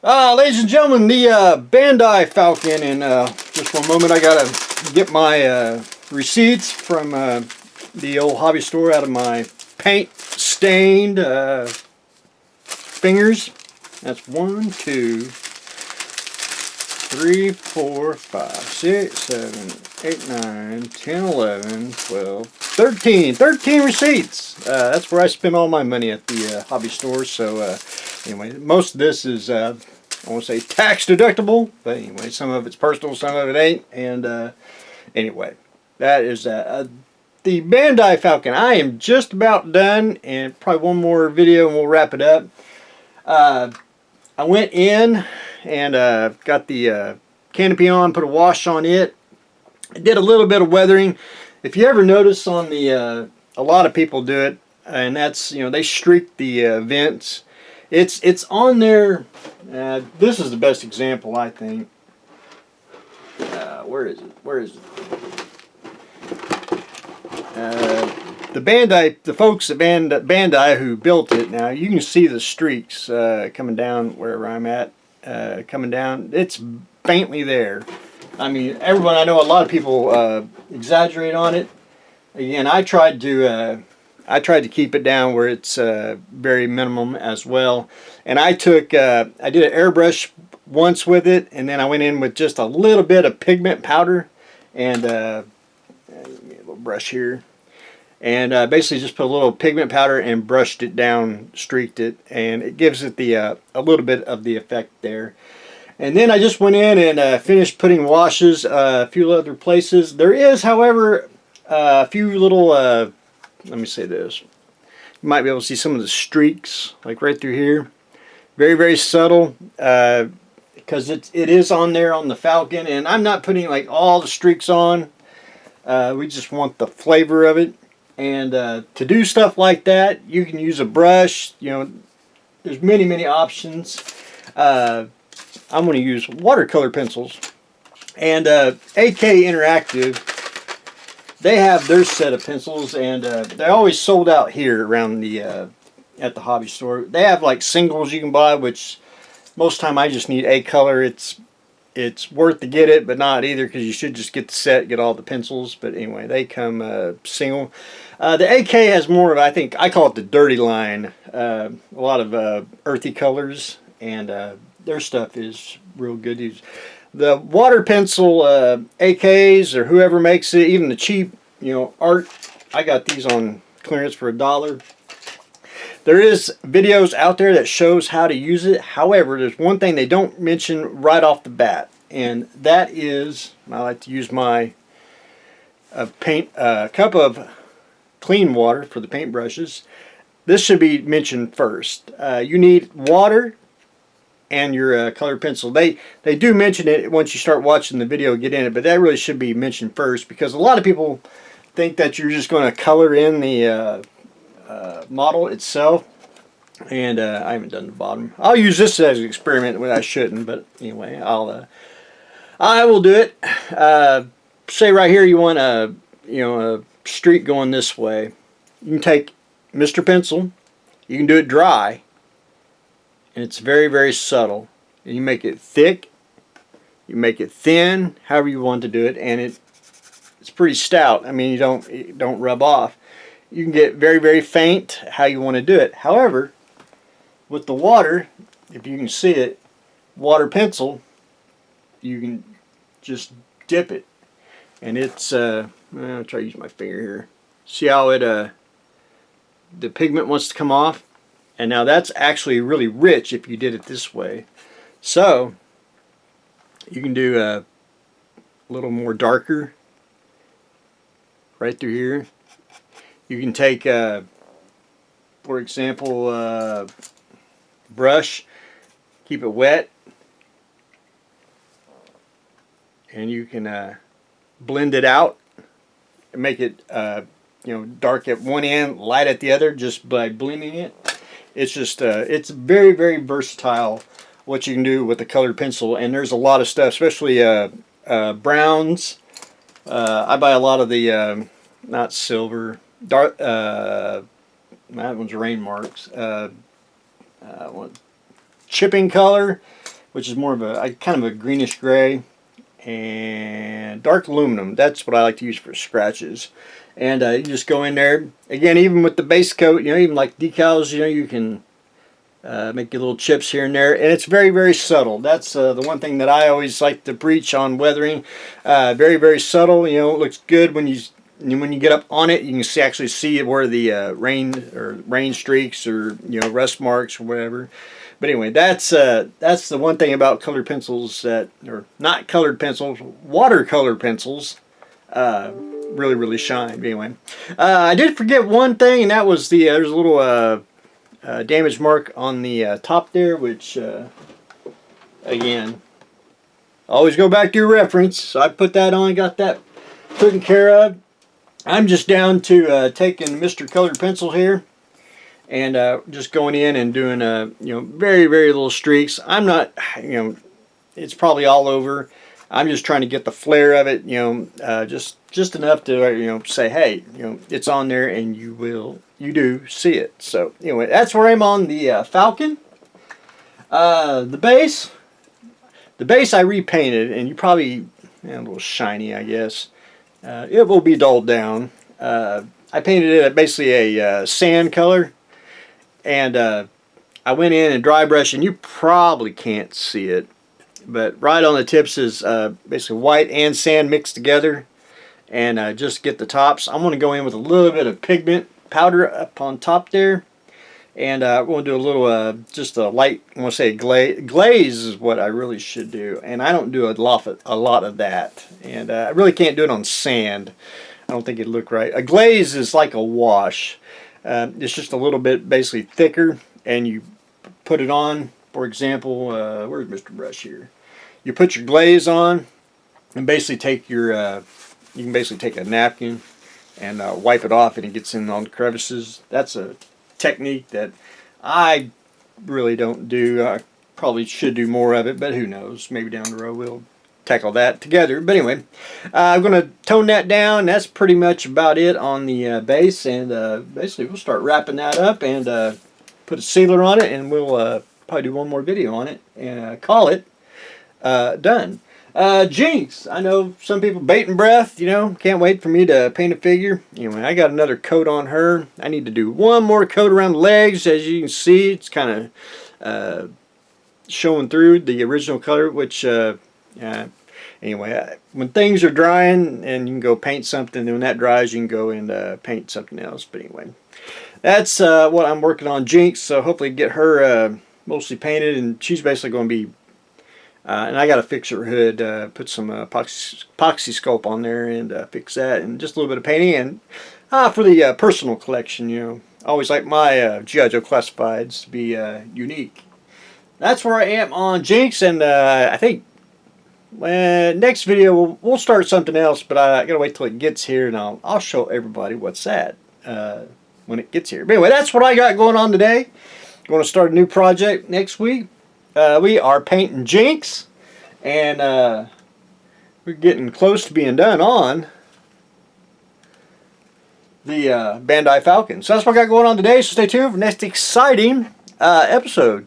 Ladies and gentlemen, the Bandai Falcon, and just one moment, I gotta get my receipts from the old hobby store out of my paint stained fingers. That's 1, 2, 3, 4, 5, 6, 7, 8, 9, 10, 11, 12, 13. 13 receipts. That's where I spend all my money at the hobby store. So anyway, most of this is I won't say tax deductible, but anyway, some of it's personal, some of it ain't. And anyway, that is the Bandai Falcon. I am just about done, and probably one more video and we'll wrap it up. I went in and got the canopy on, put a wash on it. I did a little bit of weathering. If you ever notice on the, a lot of people do it, and that's, they streak the vents. It's on there. This is the best example, I think. Where is it? Where is it? The Bandai, the folks at Bandai who built it, now you can see the streaks coming down wherever I'm at, coming down. It's faintly there. I mean, everyone, I know a lot of people exaggerate on it. Again, I tried to keep it down where it's very minimum as well. And I took, I did an airbrush once with it, and then I went in with just a little bit of pigment powder, and a little brush here, and basically just put a little pigment powder and brushed it down, streaked it, and it gives it the a little bit of the effect there. And then I just went in and finished putting washes a few other places. There is, however, a few little, let me say this. You might be able to see some of the streaks, like right through here. Very, very subtle, because it is on there on the Falcon. And I'm not putting like all the streaks on. We just want the flavor of it. And to do stuff like that, you can use a brush. There's many, many options. I'm going to use watercolor pencils, and AK Interactive, they have their set of pencils, and they're always sold out here around the at the hobby store. They have like singles you can buy, which most time I just need a color. It's worth to get it, but not either, because you should just get the set, get all the pencils. But anyway, they come single. The AK has more of, I think, I call it the dirty line. A lot of earthy colors, and their stuff is real good to use. The water pencil AKs, or whoever makes it, even the cheap, art, I got these on clearance for $1. There is videos out there that shows how to use it. However, there's one thing they don't mention right off the bat, and that is, I like to use my cup of clean water for the paint brushes. This should be mentioned first. You need water and your colored pencil. They do mention it once you start watching the video, get in it, but that really should be mentioned first, because a lot of people think that you're just going to color in the model itself, and I haven't done the bottom. I'll use this as an experiment when I shouldn't, but anyway, I will do it. Say right here you want a streak going this way. You can take Mr. Pencil. You can do it dry, and it's very, very subtle. And you make it thick, you make it thin, however you want to do it, and it's pretty stout. I mean, it don't rub off. You can get very, very faint how you want to do it. However, with the water, if you can see it, water pencil, you can just dip it, and it's I'll try to use my finger here. See how it the pigment wants to come off? And now that's actually really rich if you did it this way. So you can do a little more darker right through here. You can take, for example, brush, keep it wet, and you can blend it out and make it dark at one end, light at the other, just by blending it. It's just, it's very, very versatile what you can do with the colored pencil, and there's a lot of stuff, especially browns. I buy a lot of the, not silver, dark, that one's rain marks, chipping color. which is more of a kind of a greenish gray, and dark aluminum. That's what I like to use for scratches. And you just go in there again, even with the base coat, you know, even like decals, you know, you can make your little chips here and there, and it's very, very subtle. That's the one thing that I always like to preach on weathering. Very, very subtle. You know, it looks good when you get up on it. You can actually see where the rain streaks or, you know, rust marks or whatever. But anyway, that's the one thing about colored pencils that, or not colored pencils, watercolor pencils, really, really shine. But anyway, I did forget one thing, and that was there's a little damage mark on the top there, which again, always go back to your reference. So I put that on, got that taken care of. I'm just down to taking Mr. Colored Pencil here and just going in and doing you know, very, very little streaks. I'm not, you know, it's probably all over. I'm just trying to get the flare of it, you know, just enough to, you know, say, hey, you know, it's on there, and you do see it. So anyway, that's where I'm on the Falcon. The base I repainted, and you probably, a little shiny, I guess. It will be dulled down. I painted it basically a sand color, and I went in and dry brushed, and you probably can't see it, but right on the tips is basically white and sand mixed together, and just get the tops. I'm going to go in with a little bit of pigment powder up on top there, and we're going to do a little just a light, I want to say glaze is what I really should do, and I don't do a lot of that, and I really can't do it on sand. I don't think it'd look right. A glaze is like a wash. It's just a little bit basically thicker, and you put it on. For example, where's Mr. Brush here? You put your glaze on, and basically take your you can basically take a napkin and wipe it off, and it gets in on the crevices. That's a technique that I really don't do. I probably should do more of it, but who knows? Maybe down the road we'll tackle that together. But anyway, I'm going to tone that down. That's pretty much about it on the base, and basically we'll start wrapping that up and put a sealer on it, and we'll probably do one more video on it and call it done. Jinx, I know some people bating breath, you know, can't wait for me to paint a figure. Anyway, I got another coat on her. I need to do one more coat around the legs. As you can see, it's kind of showing through the original color, which anyway, when things are drying and you can go paint something, then when that dries you can go and paint something else. But anyway, that's what I'm working on Jinx, so hopefully get her mostly painted, and she's basically going to be and I got to fix her hood, put some epoxy sculpt on there and fix that, and just a little bit of painting, and for the personal collection, you know, I always like my G.I. Joe Classifieds to be unique. That's where I am on Jinx, and I think next video we'll start something else, but I gotta wait till it gets here, and I'll show everybody what's that when it gets here. But anyway, that's what I got going on today. Going to start a new project next week. We are painting Jinx, and we're getting close to being done on the Bandai Falcon. So that's what I got going on today, so stay tuned for the next exciting episode.